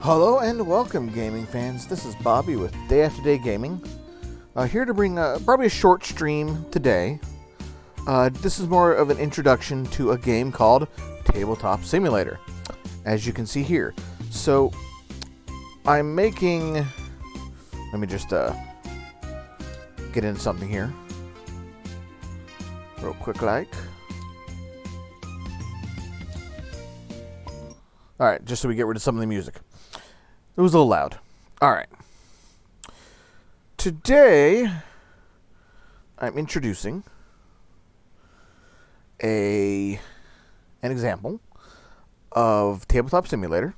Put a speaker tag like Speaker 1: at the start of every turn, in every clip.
Speaker 1: Hello and welcome, gaming fans. This is Bobby with Day After Day Gaming. Here to bring probably a short stream today. This is more of an introduction to a game called Tabletop Simulator, as you can see here. So, I'm making... Let me just get into something here. Real quick like. Alright, just so we get rid of some of the music. It was a little loud. Alright. Today, I'm introducing an example of Tabletop Simulator,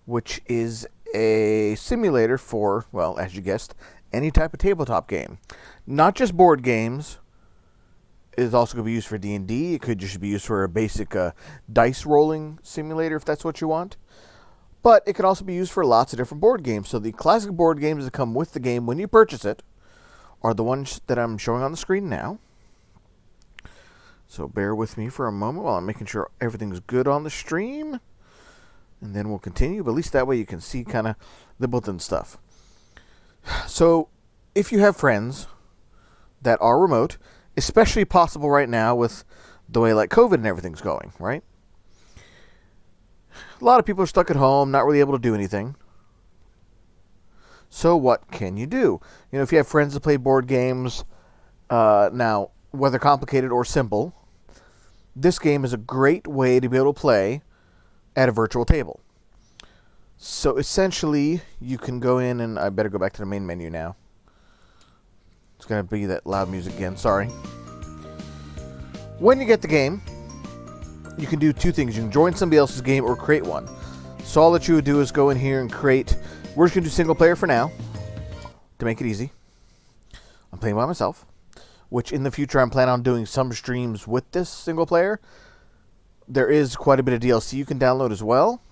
Speaker 1: which is a simulator for, well, as you guessed, any type of tabletop game. Not just board games. It is also going to be used for D&D. It could just be used for a basic dice rolling simulator if that's what you want. But it could also be used for lots of different board games. So the classic board games that come with the game when you purchase it are the ones that I'm showing on the screen now. So bear with me for a moment while I'm making sure everything's good on the stream. And then we'll continue. But at least that way you can see kind of the built-in stuff. So if you have friends that are remote, especially possible right now with the way like COVID and everything's going, right? A lot of people are stuck at home, not really able to do anything. So what can you do? You know, if you have friends that play board games, now, whether complicated or simple, this game is a great way to be able to play at a virtual table. So essentially, you can go in and I better go back to the main menu now. It's going to be that loud music again, sorry. When you get the game, you can do two things. You can join somebody else's game or create one. So all that you would do is go in here and create... We're just going to do single player for now, to make it easy. I'm playing by myself, which in the future I'm planning on doing some streams with this single player. There is quite a bit of DLC you can download as well.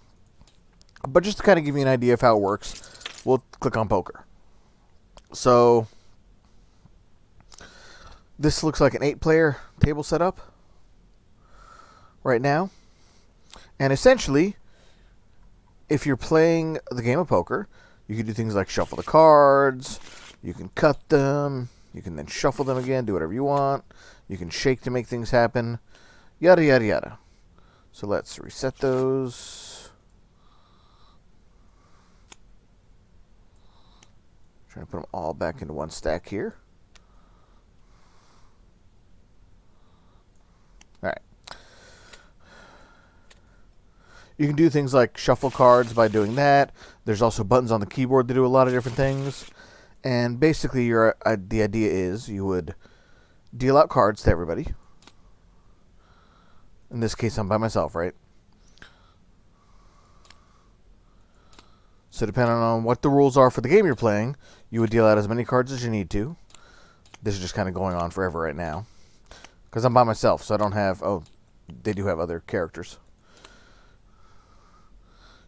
Speaker 1: But just to kind of give you an idea of how it works, we'll click on poker. So... this looks like an 8-player table setup right now. And essentially, if you're playing the game of poker, you can do things like shuffle the cards, you can cut them, you can then shuffle them again, do whatever you want, you can shake to make things happen, yada yada yada. So let's reset those. Trying to put them all back into one stack here. Alright. You can do things like shuffle cards by doing that. There's also buttons on the keyboard that do a lot of different things. And basically, the idea is you would deal out cards to everybody. In this case, I'm by myself, right? So depending on what the rules are for the game you're playing, you would deal out as many cards as you need to. This is just kind of going on forever right now. Because I'm by myself, so I don't have... Oh, they do have other characters.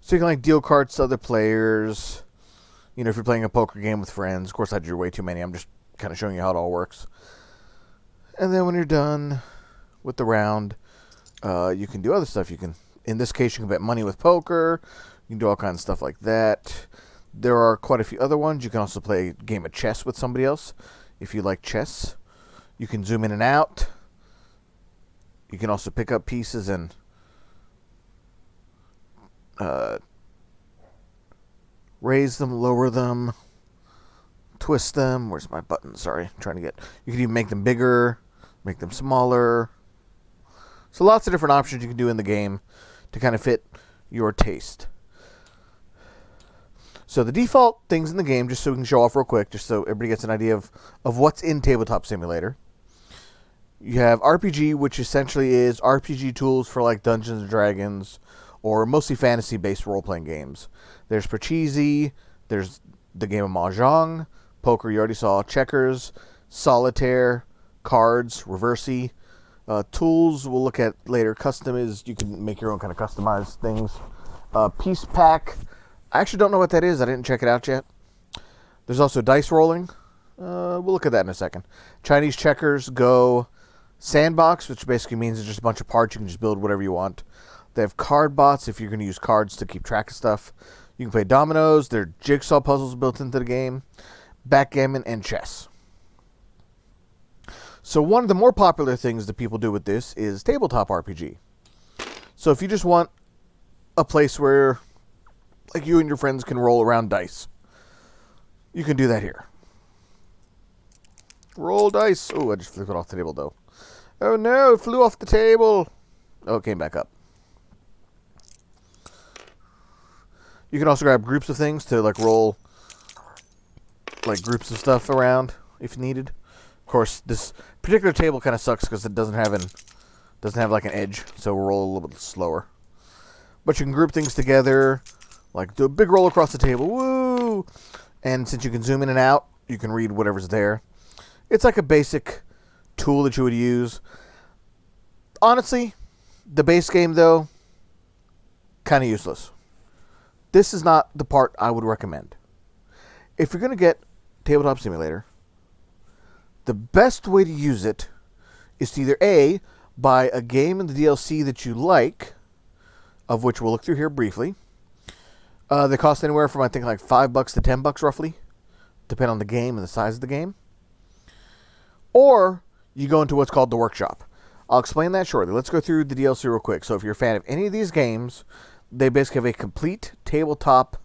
Speaker 1: So you can like deal cards to other players. You know, if you're playing a poker game with friends. Of course, I drew way too many. I'm just kind of showing you how it all works. And then when you're done with the round, you can do other stuff. You can, in this case, you can bet money with poker. You can do all kinds of stuff like that. There are quite a few other ones. You can also play a game of chess with somebody else if you like chess. You can zoom in and out. You can also pick up pieces and raise them, lower them, twist them. Where's my button? Sorry, I'm trying to get... You can even make them bigger, make them smaller. So lots of different options you can do in the game to kind of fit your taste. So the default things in the game, just so we can show off real quick, just so everybody gets an idea of what's in Tabletop Simulator. You have RPG, which essentially is RPG tools for like Dungeons & Dragons, or mostly fantasy-based role-playing games. There's Parcheesi, there's the game of Mahjong, poker you already saw, checkers, solitaire, cards, reversey. Tools we'll look at later. Custom is you can make your own kind of customized things. Peace pack. I actually don't know what that is. I didn't check it out yet. There's also dice rolling. We'll look at that in a second. Chinese checkers, Go, Sandbox, which basically means it's just a bunch of parts. You can just build whatever you want. They have card bots if you're going to use cards to keep track of stuff. You can play dominoes. There are jigsaw puzzles built into the game, backgammon, and chess. So one of the more popular things that people do with this is tabletop RPG. So if you just want a place where like you and your friends can roll around dice, you can do that here. Roll dice. Oh, I just flipped it off the table though. Oh no, it flew off the table. Oh, it came back up. You can also grab groups of things to like roll like groups of stuff around if needed. Of course, this particular table kind of sucks because it doesn't have like an edge, so we'll roll a little bit slower. But you can group things together, like do a big roll across the table. Woo! And since you can zoom in and out, you can read whatever's there. It's like a basic tool that you would use. Honestly, the base game though, kind of useless. This is not the part I would recommend. If you're going to get Tabletop Simulator, the best way to use it is to either A, buy a game in the DLC that you like, of which we'll look through here briefly. They cost anywhere from I think like $5 to $10 roughly, depending on the game and the size of the game. Or you go into what's called the workshop. I'll explain that shortly. Let's go through the DLC real quick. So if you're a fan of any of these games, they basically have a complete tabletop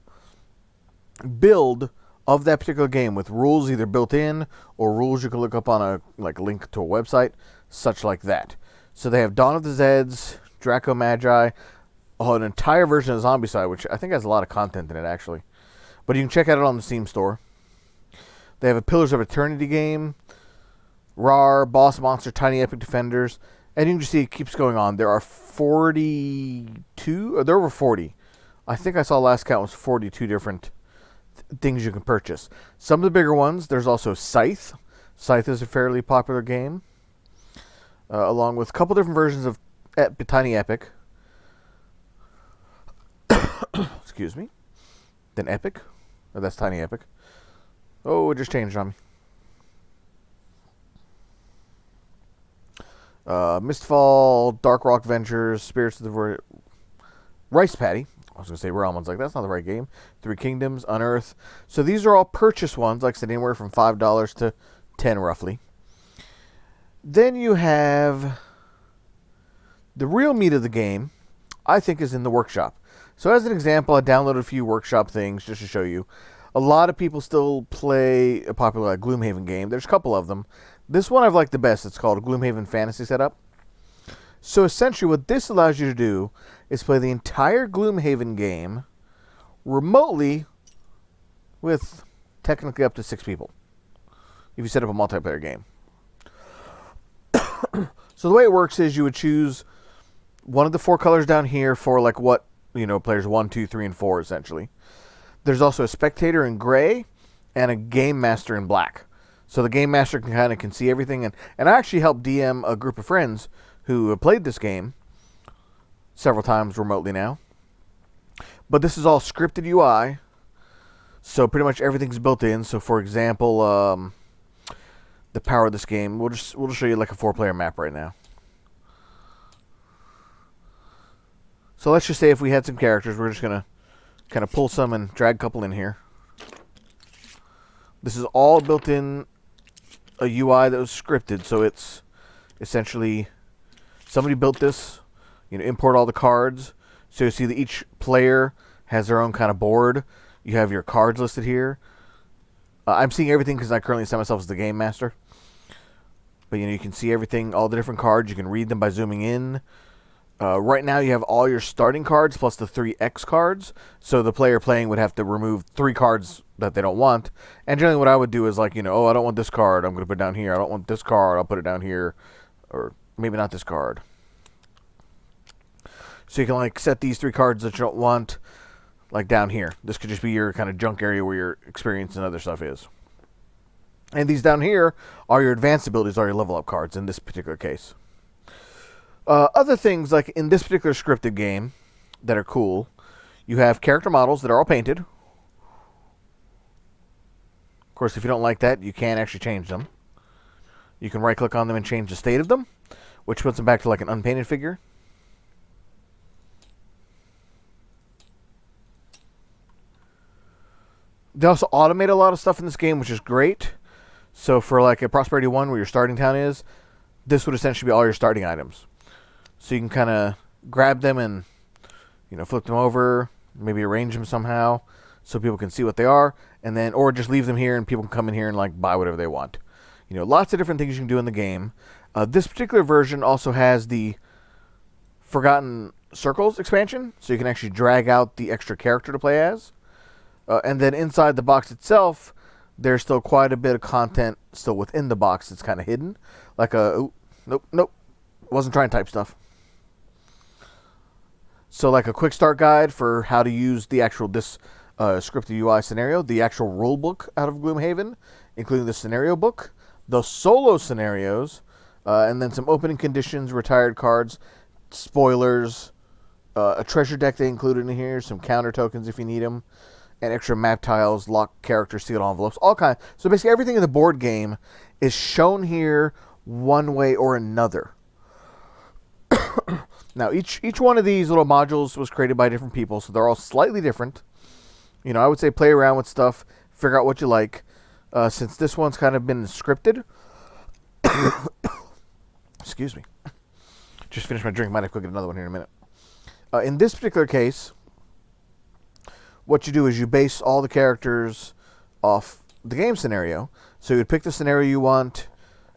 Speaker 1: build of that particular game with rules either built in or rules you can look up on a link to a website, such like that. So they have Dawn of the Zeds, Draco Magi, an entire version of Zombicide, which I think has a lot of content in it actually. But you can check out it on the Steam store. They have a Pillars of Eternity game, RAR, Boss Monster, Tiny Epic Defenders, and you can just see it keeps going on. There are 42, or there are over 40. I think I saw last count was 42 different things you can purchase. Some of the bigger ones, there's also Scythe. Scythe is a fairly popular game, along with a couple different versions of Tiny Epic. Excuse me. Then Epic. Oh, that's Tiny Epic. Oh, it just changed on me. Mistfall, Dark Rock Ventures, Spirits of the Rice Paddy. I was going to say Realm. I was like, that's not the right game. Three Kingdoms, Unearth. So these are all purchase ones, like I said, anywhere from $5 to $10 roughly. Then you have the real meat of the game, I think, is in the workshop. So as an example, I downloaded a few workshop things just to show you. A lot of people still play a popular Gloomhaven game. There's a couple of them. This one I've liked the best. It's called Gloomhaven Fantasy Setup. So essentially what this allows you to do is play the entire Gloomhaven game remotely with technically up to 6 people if you set up a multiplayer game. So the way it works is you would choose one of the 4 colors down here for like what, players 1, 2, 3, and 4 essentially. There's also a spectator in gray and a game master in black. So the game master can see everything. And I actually helped DM a group of friends who have played this game several times remotely now. But this is all scripted UI. So pretty much everything's built in. So for example, the power of this game, we'll just show you like a 4-player map right now. So let's just say if we had some characters, we're just going to kind of pull some and drag a couple in here. This is all built in a UI that was scripted, so it's essentially somebody built this, import all the cards. So you see that each player has their own kind of board. You have your cards listed here. I'm seeing everything because I currently set myself as the game master. But you can see everything, all the different cards. You can read them by zooming in. Right now you have all your starting cards plus the 3 X cards. So the player playing would have to remove 3 cards that they don't want. And generally what I would do is like, oh, I don't want this card. I'm going to put it down here. I don't want this card. I'll put it down here. Or maybe not this card. So you can like set these 3 cards that you don't want like down here. This could just be your kind of junk area where your experience and other stuff is. And these down here are your advanced abilities, are your level up cards in this particular case. Other things, like in this particular scripted game, that are cool, you have character models that are all painted. Of course, if you don't like that, you can actually change them. You can right-click on them and change the state of them, which puts them back to like an unpainted figure. They also automate a lot of stuff in this game, which is great. So for like a Prosperity 1 where your starting town is, this would essentially be all your starting items. So you can kind of grab them and, flip them over, maybe arrange them somehow so people can see what they are, and then, or just leave them here and people can come in here and like buy whatever they want. Lots of different things you can do in the game. This particular version also has the Forgotten Circles expansion, so you can actually drag out the extra character to play as. And then inside the box itself, there's still quite a bit of content still within the box that's kind of hidden. Like nope, wasn't trying to type stuff. So like a quick start guide for how to use the actual scripted UI scenario, the actual rule book out of Gloomhaven, including the scenario book, the solo scenarios, and then some opening conditions, retired cards, spoilers, a treasure deck they included in here, some counter tokens if you need them, and extra map tiles, locked characters, sealed envelopes, all kinds. So basically everything in the board game is shown here one way or another. Now, each one of these little modules was created by different people, so they're all slightly different. I would say play around with stuff, figure out what you like. Since this one's kind of been scripted. Excuse me. Just finished my drink. Might have to go get another one here in a minute. In this particular case, what you do is you base all the characters off the game scenario. So you would pick the scenario you want,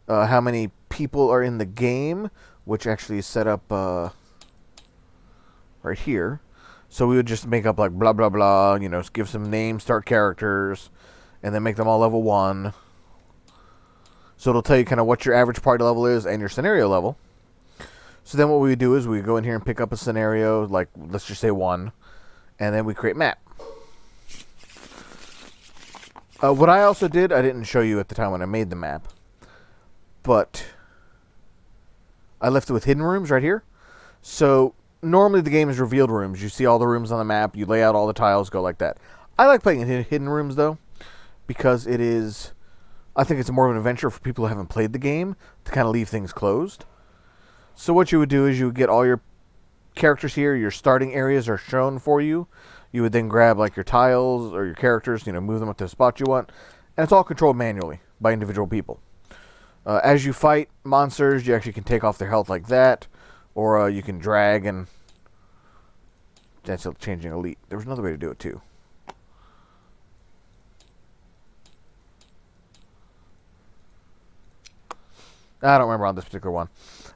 Speaker 1: how many people are in the game, which actually is set up right here. So we would just make up like blah, blah, blah, give some names, start characters, and then make them all level 1. So it'll tell you kind of what your average party level is and your scenario level. So then what we would do is we go in here and pick up a scenario, like let's just say 1, and then we create map. What I also did, I didn't show you at the time when I made the map, but I left it with hidden rooms right here. So normally the game is revealed rooms. You see all the rooms on the map, you lay out all the tiles, go like that. I like playing in hidden rooms though, because I think it's more of an adventure for people who haven't played the game to kind of leave things closed. So what you would do is you would get all your characters here, your starting areas are shown for you. You would then grab like your tiles or your characters, move them up to the spot you want, and it's all controlled manually by individual people. As you fight monsters, you actually can take off their health like that, or you can drag and that's changing elite. There was another way to do it too. I don't remember on this particular one.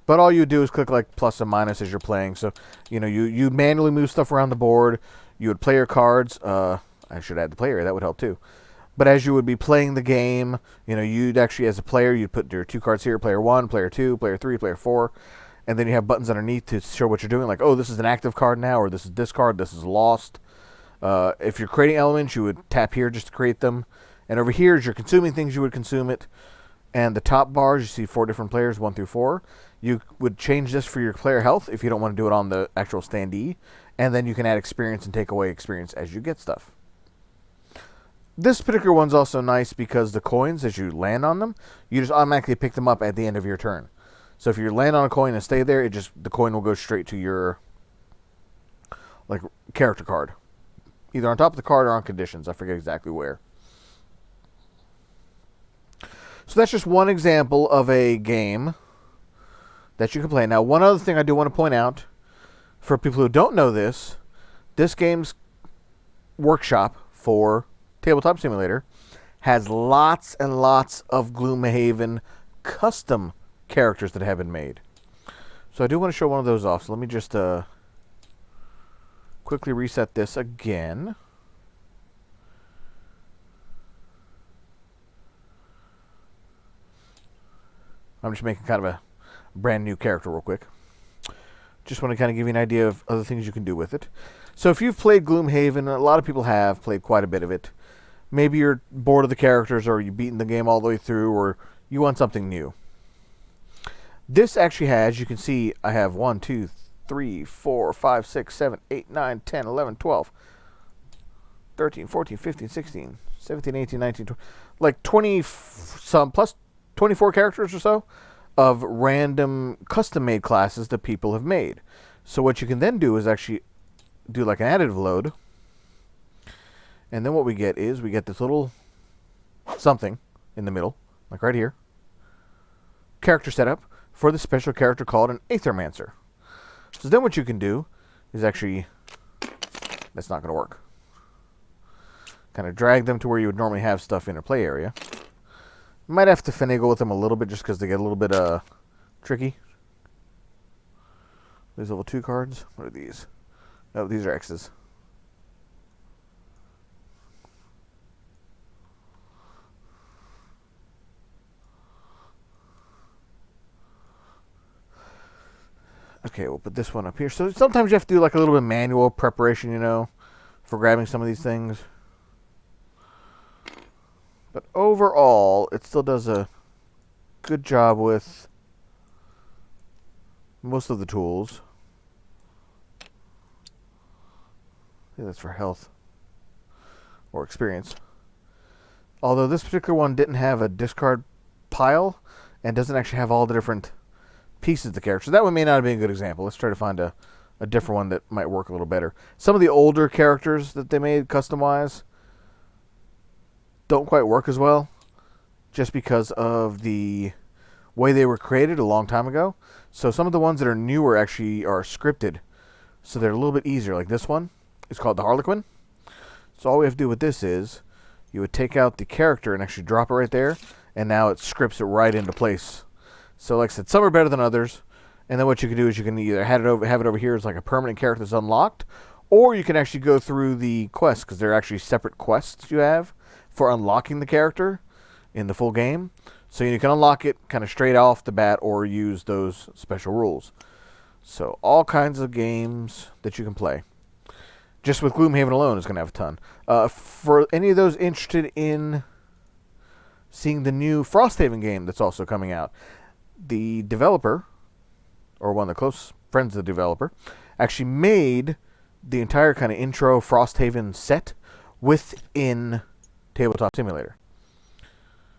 Speaker 1: But all you do is click like plus and minus as you're playing. So, you manually move stuff around the board. You would play your cards. I should add the player. That would help too. But as you would be playing the game, you'd actually, as a player, you'd put your 2 cards here, player 1, player 2, player 3, player 4. And then you have buttons underneath to show what you're doing. Like, oh, this is an active card now, or this is this card, this is lost. If you're creating elements, you would tap here just to create them. And over here, as you're consuming things, you would consume it. And the top bars, you see 4 different players, 1 through 4. You would change this for your player health if you don't want to do it on the actual standee. And then you can add experience and take away experience as you get stuff. This particular one's also nice because the coins, as you land on them, you just automatically pick them up at the end of your turn. So if you land on a coin and stay there, the coin will go straight to your like character card. Either on top of the card or on conditions. I forget exactly where. So that's just one example of a game that you can play. Now, one other thing I do want to point out, for people who don't know this game's workshop for Tabletop Simulator has lots and lots of Gloomhaven custom characters that have been made. So I do want to show one of those off. So let me just quickly reset this again. I'm just making kind of a brand new character real quick. Just want to kind of give you an idea of other things you can do with it. So if you've played Gloomhaven, a lot of people have played quite a bit of it. Maybe you're bored of the characters, or you've beaten the game all the way through, or you want something new. This actually has, you can see, I have 1, 2, 3, 4, 5, 6, 7, 8, 9, 10, 11, 12, 13, 14, 15, 16, 17, 18, 19, 20, like 20 some plus 24 characters or so of random custom-made classes that people have made. So what you can then do is actually do like an additive load. And then what we get is we get this little something in the middle, like right here. Character setup for the special character called an Aethermancer. So then what you can do is actually, that's not going to work. Kind of drag them to where you would normally have stuff in a play area. Might have to finagle with them a little bit just because they get a little bit tricky. These level 2 cards. What are these? No, these are X's. Okay, we'll put this one up here. So sometimes you have to do like a little bit of manual preparation, you know, for grabbing some of these things. But overall, it still does a good job with most of the tools. I think that's for health or experience. Although this particular one didn't have a discard pile and doesn't actually have all the different pieces of the character. So that one may not be a good example. Let's try to find a different one that might work a little better. Some of the older characters that they made custom-wise don't quite work as well just because of the way they were created a long time ago. So some of the ones that are newer actually are scripted, so they're a little bit easier. Like this one is called the Harlequin. So all we have to do with this is you would take out the character and actually drop it right there, and now it scripts it right into place. So like I said, some are better than others, and then what you can do is you can either have it over here as like a permanent character that's unlocked, or you can actually go through the quests, because they're actually separate quests you have for unlocking the character in the full game. So you can unlock it kind of straight off the bat or use those special rules. So all kinds of games that you can play. Just with Gloomhaven alone is going to have a ton. For any of those interested in seeing the new Frosthaven game that's also coming out, the developer, or one of the close friends of the developer, actually made the entire kind of intro Frosthaven set within Tabletop Simulator.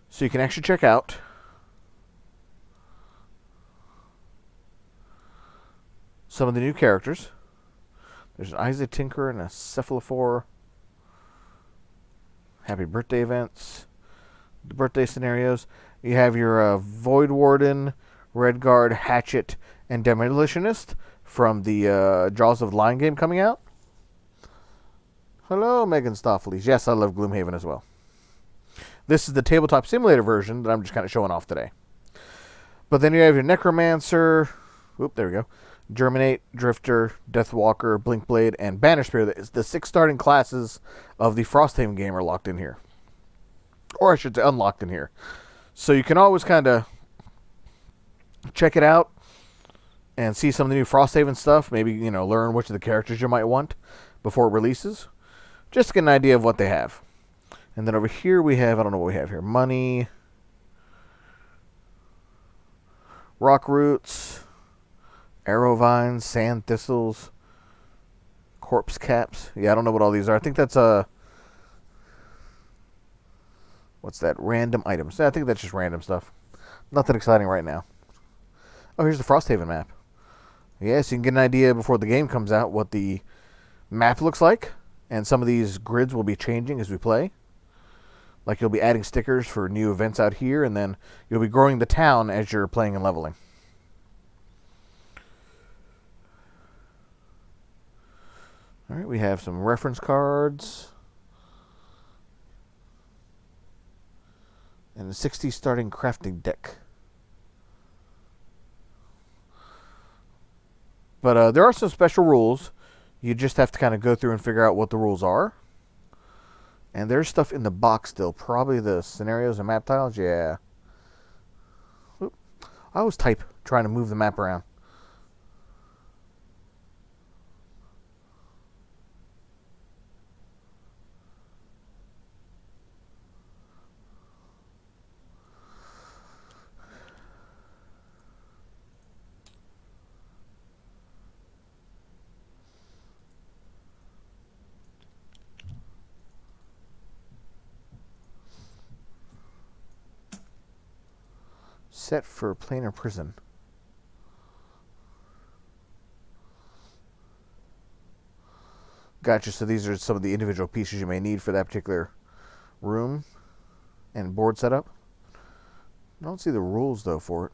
Speaker 1: So you can actually check out some of the new characters. There's an Isaac Tinker and a Cephalophore. Happy birthday events. The birthday scenarios. You have your Void Warden, Redguard, Hatchet, and Demolitionist from the Jaws of the Lion game coming out. Hello, Megan Stoffeles. Yes, I love Gloomhaven as well. This is the Tabletop Simulator version that I'm just kind of showing off today. But then you have your Necromancer. Oop, there we go. Germinate, Drifter, Deathwalker, Blinkblade, and Banispear. The 6 starting classes of the Frosthaven game are locked in here. Or I should say unlocked in here. So you can always kind of check it out and see some of the new Frosthaven stuff. Maybe, you know, learn which of the characters you might want before it releases. Just to get an idea of what they have. And then over here we have, I don't know what we have here. Money. Rock Roots. Arrow Vines. Sand Thistles. Corpse Caps. Yeah, I don't know what all these are. I think that's what's that? Random items. I think that's just random stuff. Nothing exciting right now. Oh, here's the Frosthaven map. Yes, you can get an idea before the game comes out what the map looks like. And some of these grids will be changing as we play. Like you'll be adding stickers for new events out here, and then you'll be growing the town as you're playing and leveling. Alright, we have some reference cards. And a 60 starting crafting deck. But there are some special rules. You just have to kind of go through and figure out what the rules are. And there's stuff in the box still. Probably the scenarios and map tiles. Yeah. Oop. I always type trying to move the map around. Set for planar prison. Gotcha. So these are some of the individual pieces you may need for that particular room and board setup. I don't see the rules, though, for it.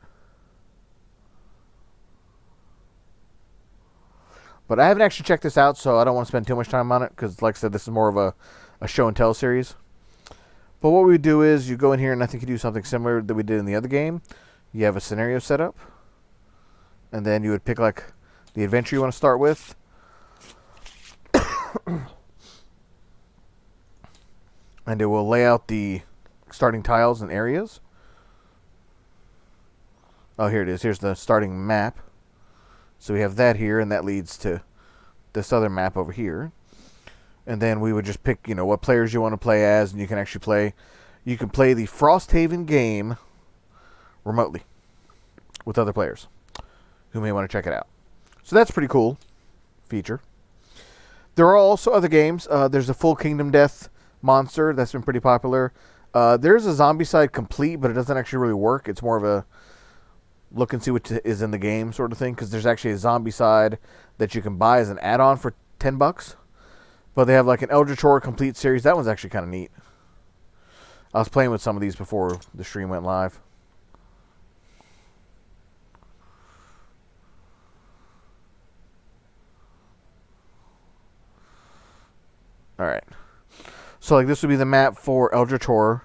Speaker 1: But I haven't actually checked this out, so I don't want to spend too much time on it, because, like I said, this is more of a show and tell series. But what we do is you go in here, and I think you do something similar that we did in the other game. You have a scenario set up, and then you would pick, like, the adventure you want to start with. And it will lay out the starting tiles and areas. Oh, here it is. Here's the starting map. So we have that here, and that leads to this other map over here. And then we would just pick, what players you want to play as, and you can actually play. You can play the Frosthaven game remotely with other players who may want to check it out. So that's a pretty cool feature. There are also other games. There's a Full Kingdom Death monster that's been pretty popular. There's a zombie side complete, but it doesn't actually really work. It's more of a look and see what is in the game sort of thing, because there's actually a zombie side that you can buy as an add-on for $10. But they have like an Eldritch Horror complete series. That one's actually kind of neat. I was playing with some of these before the stream went live. Alright. So like this would be the map for Eldritch Horror.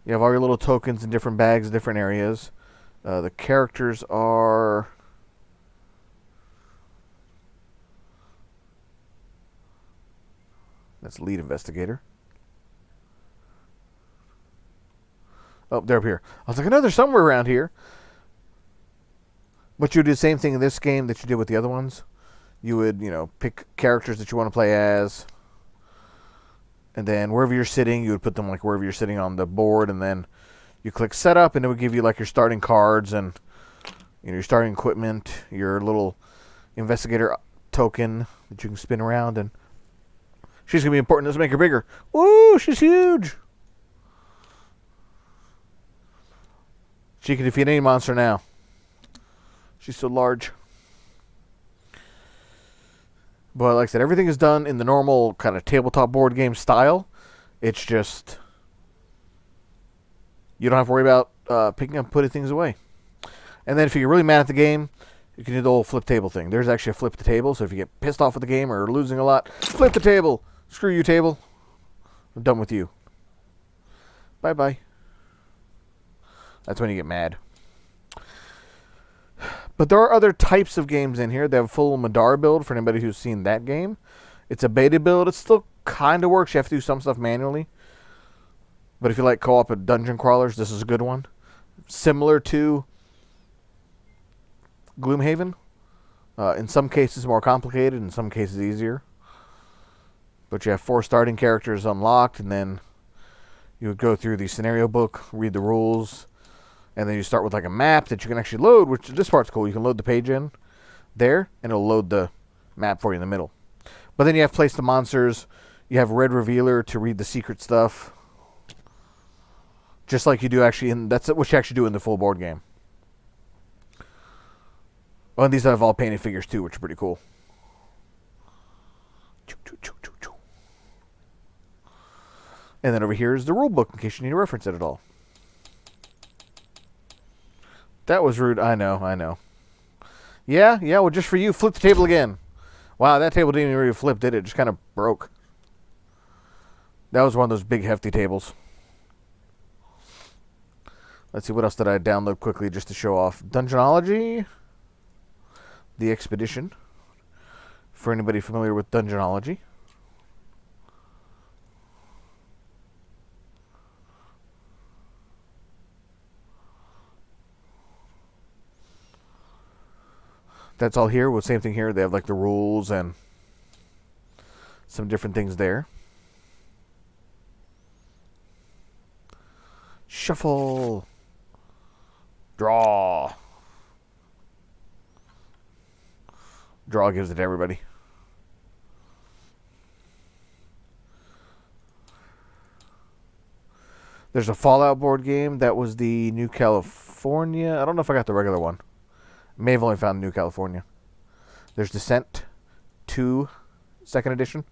Speaker 1: You have all your little tokens in different bags, different areas. The characters are... That's lead investigator. Oh, they're up here. I was like, I know they're somewhere around here. But you do the same thing in this game that you did with the other ones. You would, pick characters that you want to play as. And then wherever you're sitting, you would put them like wherever you're sitting on the board. And then you click setup, and it would give you like your starting cards and your starting equipment, your little investigator token that you can spin around. And she's going to be important. Let's make her bigger. Woo, she's huge. She can defeat any monster now. She's so large. But like I said, everything is done in the normal kind of tabletop board game style. It's just... You don't have to worry about picking up and putting things away. And then if you get really mad at the game, you can do the old flip table thing. There's actually a flip the table, so if you get pissed off with the game or losing a lot, flip the table. Screw you, table. I'm done with you. Bye-bye. That's when you get mad. But there are other types of games in here. They have a full Madara build for anybody who's seen that game. It's a beta build. It still kind of works. You have to do some stuff manually. But if you like co-op at dungeon crawlers, this is a good one. Similar to Gloomhaven. In some cases more complicated, in some cases easier. But you have 4 starting characters unlocked, and then you would go through the scenario book, read the rules, and then you start with like a map that you can actually load, which this part's cool. You can load the page in there, and it'll load the map for you in the middle. But then you have place the monsters. You have Red Revealer to read the secret stuff. Just like you do actually that's what you actually do in the full board game. Oh, and these have all painted figures too, which are pretty cool. And then over here is the rule book in case you need to reference it at all. That was rude. I know. Yeah, well, just for you, flip the table again. Wow, that table didn't even really flip, did it? It just kind of broke. That was one of those big, hefty tables. Let's see, what else did I download quickly just to show off? Dungeonology. The Expedition. For anybody familiar with Dungeonology. That's all here. Well, same thing here. They have like the rules and some different things there. Shuffle. Draw. Draw gives it to everybody. There's a Fallout board game. That was the New California. I don't know if I got the regular one. May have only found New California. There's Descent 2 second edition.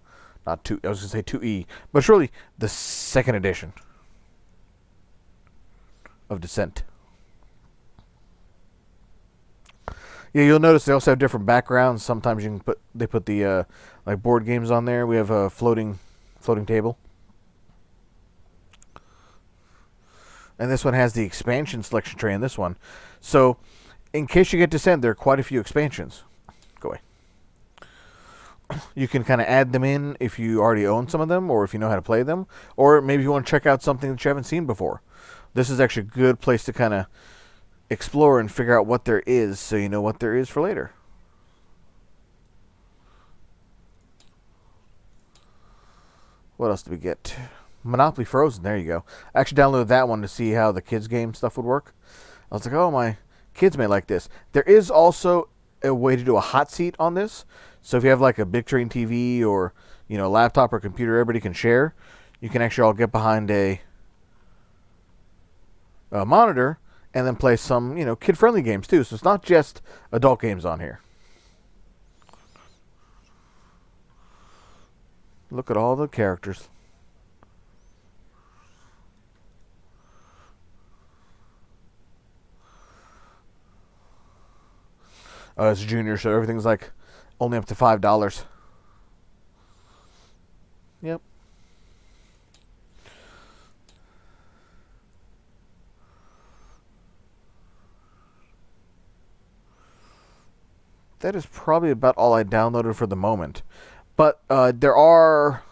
Speaker 1: Not 2, I was going to say 2E. But it's really the second edition of Descent. Yeah, you'll notice they also have different backgrounds. Sometimes they put the like board games on there. We have a floating table. And this one has the expansion selection tray in this one. So, in case you get Descent, there are quite a few expansions. Go away. You can kind of add them in if you already own some of them, or if you know how to play them, or maybe you want to check out something that you haven't seen before. This is actually a good place to kind of explore and figure out what there is, so you know what there is for later. What else do we get? Monopoly Frozen, there you go. I actually downloaded that one to see how the kids game stuff would work. I was like, oh, my kids may like this. There is also a way to do a hot seat on this. So if you have like a big screen TV or, you know, laptop or computer everybody can share, you can actually all get behind a monitor and then play some, you know, kid-friendly games too. So it's not just adult games on here. Look at all the characters. It's junior, so everything's like only up to $5. Yep. That is probably about all I downloaded for the moment. But there are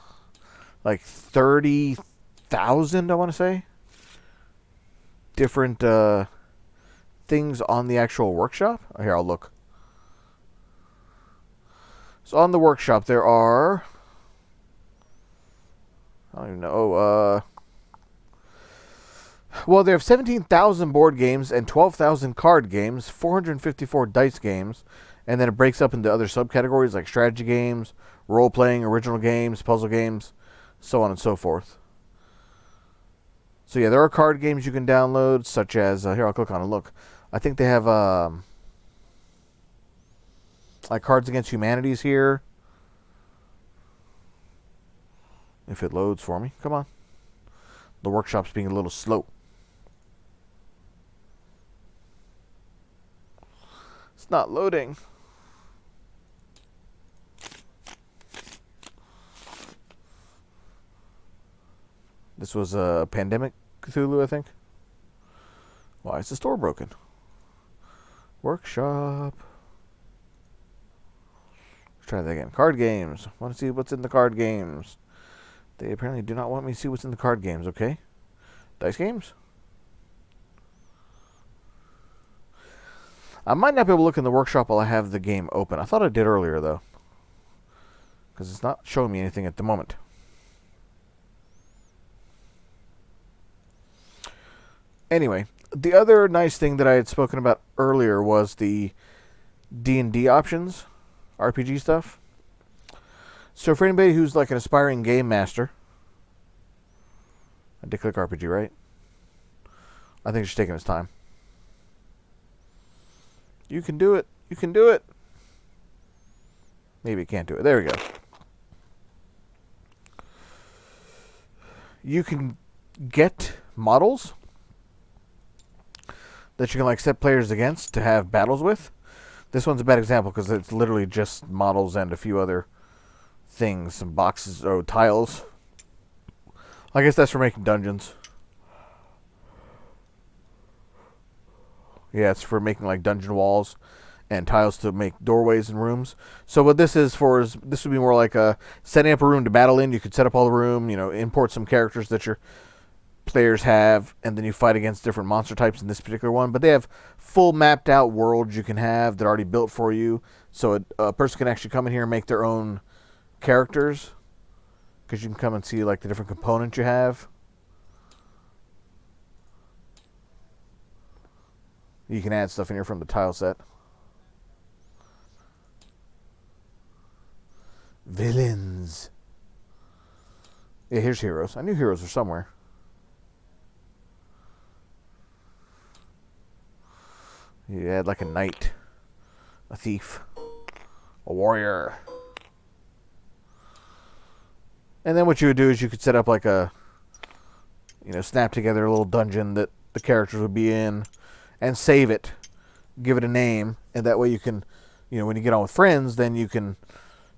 Speaker 1: like 30,000, I want to say, different things on the actual workshop. Here, I'll look. So on the workshop, there are, I don't even know, well, they have 17,000 board games and 12,000 card games, 454 dice games, and then it breaks up into other subcategories like strategy games, role-playing, original games, puzzle games, so on and so forth. So yeah, there are card games you can download, such as, here, I'll click on and look. I think they have, like Cards Against Humanity's here. If it loads for me. Come on. The workshop's being a little slow. It's not loading. This was a Pandemic Cthulhu, I think. Why is the store broken? Workshop. Let's try that again. Card games. Want to see what's in the card games. They apparently do not want me to see what's in the card games, okay? Dice games? I might not be able to look in the workshop while I have the game open. I thought I did earlier, though. Because it's not showing me anything at the moment. Anyway, the other nice thing that I had spoken about earlier was the D&D options. RPG stuff. So for anybody who's like an aspiring game master, I did click RPG, right? I think it's taking its time. You can do it. You can do it. Maybe you can't do it. There we go. You can get models that you can like set players against to have battles with. This one's a bad example because it's literally just models and a few other things, some boxes or tiles. I guess that's for making dungeons. Yeah, it's for making like dungeon walls and tiles to make doorways and rooms. So what this is for is, this would be more like setting up a room to battle in. You could set up all the room, you know, import some characters that your players have, and then you fight against different monster types in this particular one. But they have full mapped out worlds you can have that are already built for you. So a person can actually come in here and make their own characters, because you can come and see like the different components you have. You can add stuff in here from the tile set. Villains. Yeah, here's heroes. I knew heroes were somewhere. You add like a knight, a thief, a warrior. And then what you would do is you could set up like a, snap together a little dungeon that the characters would be in and save it, give it a name, and that way you can, when you get on with friends, then you can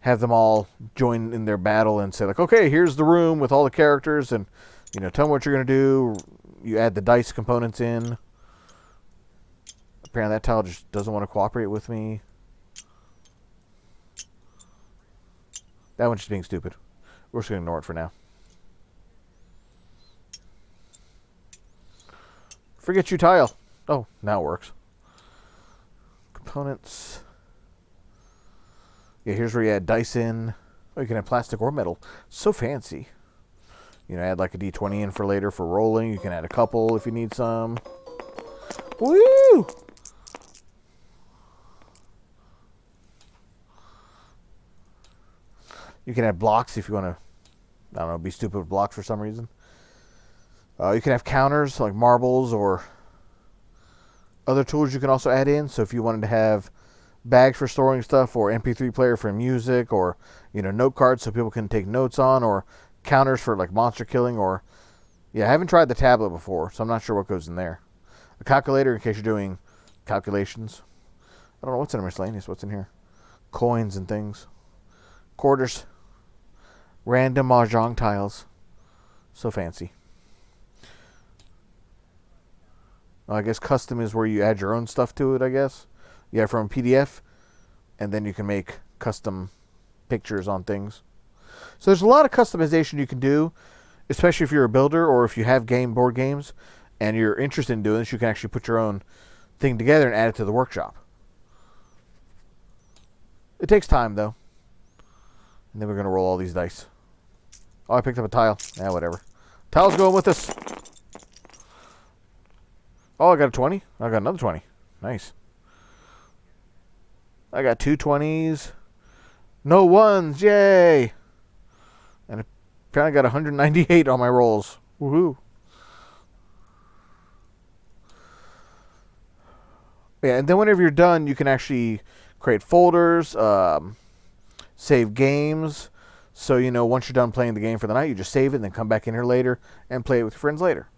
Speaker 1: have them all join in their battle and say like, okay, here's the room with all the characters, and tell them what you're going to do. You add the dice components in. Apparently that tile just doesn't want to cooperate with me. That one's just being stupid. We're just going to ignore it for now. Forget you, tile. Oh, now it works. Components. Yeah, here's where you add dice in. Oh, you can have plastic or metal. So fancy. Add like a D20 in for later for rolling. You can add a couple if you need some. Woo! You can add blocks if you want to, be stupid with blocks for some reason. You can have counters like marbles or other tools you can also add in. So if you wanted to have bags for storing stuff, or MP3 player for music, or note cards so people can take notes on, or counters for like monster killing, or I haven't tried the tablet before, so I'm not sure what goes in there. A calculator in case you're doing calculations. I don't know what's in a miscellaneous. What's in here? Coins and things. Quarters. Random mahjong tiles. So fancy. I guess custom is where you add your own stuff to it, I guess. Yeah, from PDF. And then you can make custom pictures on things. So there's a lot of customization you can do, especially if you're a builder or if you have board games and you're interested in doing this. You can actually put your own thing together and add it to the workshop. It takes time, though. And then we're going to roll all these dice. Oh, I picked up a tile. Yeah, whatever. Tile's going with us. Oh, I got a 20. I got another 20. Nice. I got 2 20s. No ones. Yay. And apparently I got 198 on my rolls. Woohoo. Yeah, and then whenever you're done, you can actually create folders, save games. So, once you're done playing the game for the night, you just save it and then come back in here later and play it with your friends later.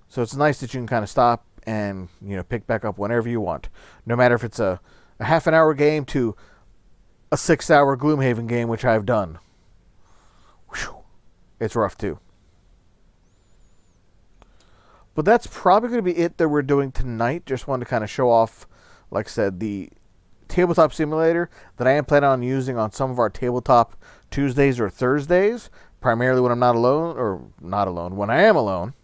Speaker 1: So it's nice that you can kind of stop and, pick back up whenever you want. No matter if it's a half an hour game to a 6-hour Gloomhaven game, which I've done. Whew. It's rough too. But that's probably going to be it that we're doing tonight. Just wanted to kind of show off, like I said, the tabletop simulator that I am planning on using on some of our tabletop Tuesdays or Thursdays. Primarily when I'm not alone, when I am alone.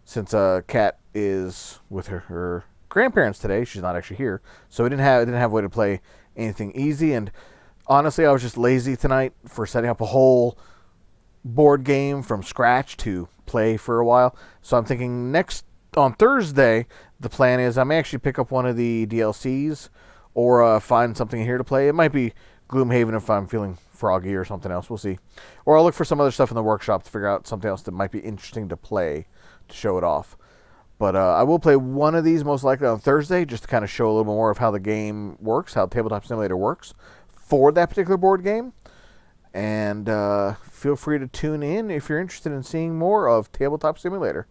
Speaker 1: Since Kat is with her grandparents today, she's not actually here, so I didn't have a way to play anything easy. And honestly, I was just lazy tonight for setting up a whole board game from scratch to play for a while. So I'm thinking on Thursday, the plan is I may actually pick up one of the DLCs or find something here to play. It might be Gloomhaven if I'm feeling froggy or something else. We'll see. Or I'll look for some other stuff in the workshop to figure out something else that might be interesting to play to show it off. But I will play one of these most likely on Thursday just to kind of show a little bit more of how the game works, how Tabletop Simulator works for that particular board game. And feel free to tune in if you're interested in seeing more of Tabletop Simulator.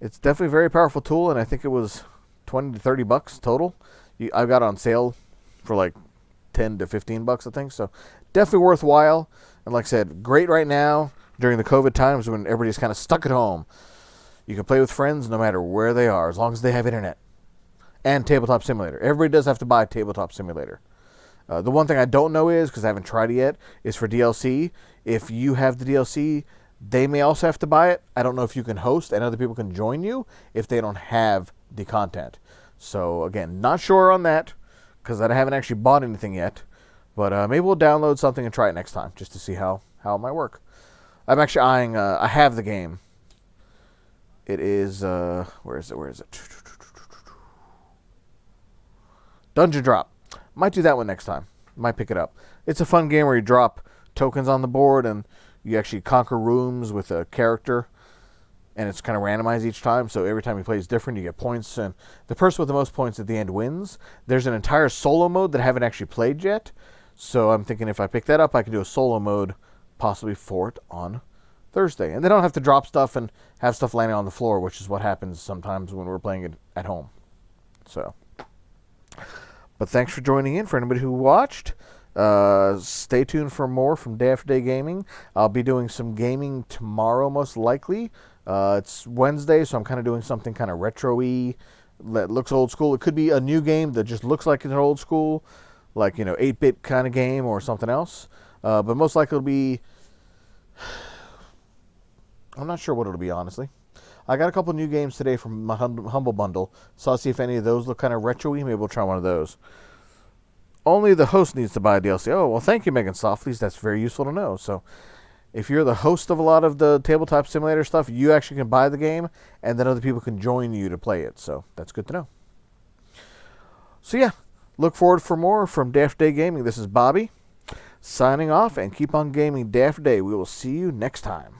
Speaker 1: It's definitely a very powerful tool, and I think it was $20 to $30 total. I got on sale for like $10 to $15, I think. So definitely worthwhile. And like I said, great right now during the COVID times when everybody's kind of stuck at home. You can play with friends no matter where they are, as long as they have internet. And Tabletop Simulator. Everybody does have to buy Tabletop Simulator. The one thing I don't know is, because I haven't tried it yet, is for DLC. If you have the DLC, they may also have to buy it. I don't know if you can host and other people can join you if they don't have the content. So, again, not sure on that, because I haven't actually bought anything yet. But maybe we'll download something and try it next time, just to see how it might work. I'm actually eyeing, I have the game. It is, where is it? Dungeon Drop. Might do that one next time. Might pick it up. It's a fun game where you drop tokens on the board and you actually conquer rooms with a character. And it's kind of randomized each time, so every time you play is different. You get points, and the person with the most points at the end wins. There's an entire solo mode that I haven't actually played yet. So I'm thinking if I pick that up, I can do a solo mode possibly for it on Thursday. And they don't have to drop stuff and have stuff landing on the floor, which is what happens sometimes when we're playing it at home. So, but thanks for joining in. For anybody who watched, stay tuned for more from Day After Day Gaming. I'll be doing some gaming tomorrow, most likely. It's Wednesday, so I'm kind of doing something kind of retro-y that looks old school. It could be a new game that just looks like it's an old school, like, 8-bit kind of game or something else. But most likely it'll be... I'm not sure what it'll be, honestly. I got a couple new games today from my Humble Bundle, so I'll see if any of those look kind of retro-y. Maybe we'll try one of those. Only the host needs to buy a DLC. Oh, well, thank you, Megan Softleys. That's very useful to know. So, if you're the host of a lot of the Tabletop Simulator stuff, you actually can buy the game, and then other people can join you to play it. So, that's good to know. So, yeah. Look forward for more from Day After Day Gaming. This is Bobby, signing off, and keep on gaming day after day. We will see you next time.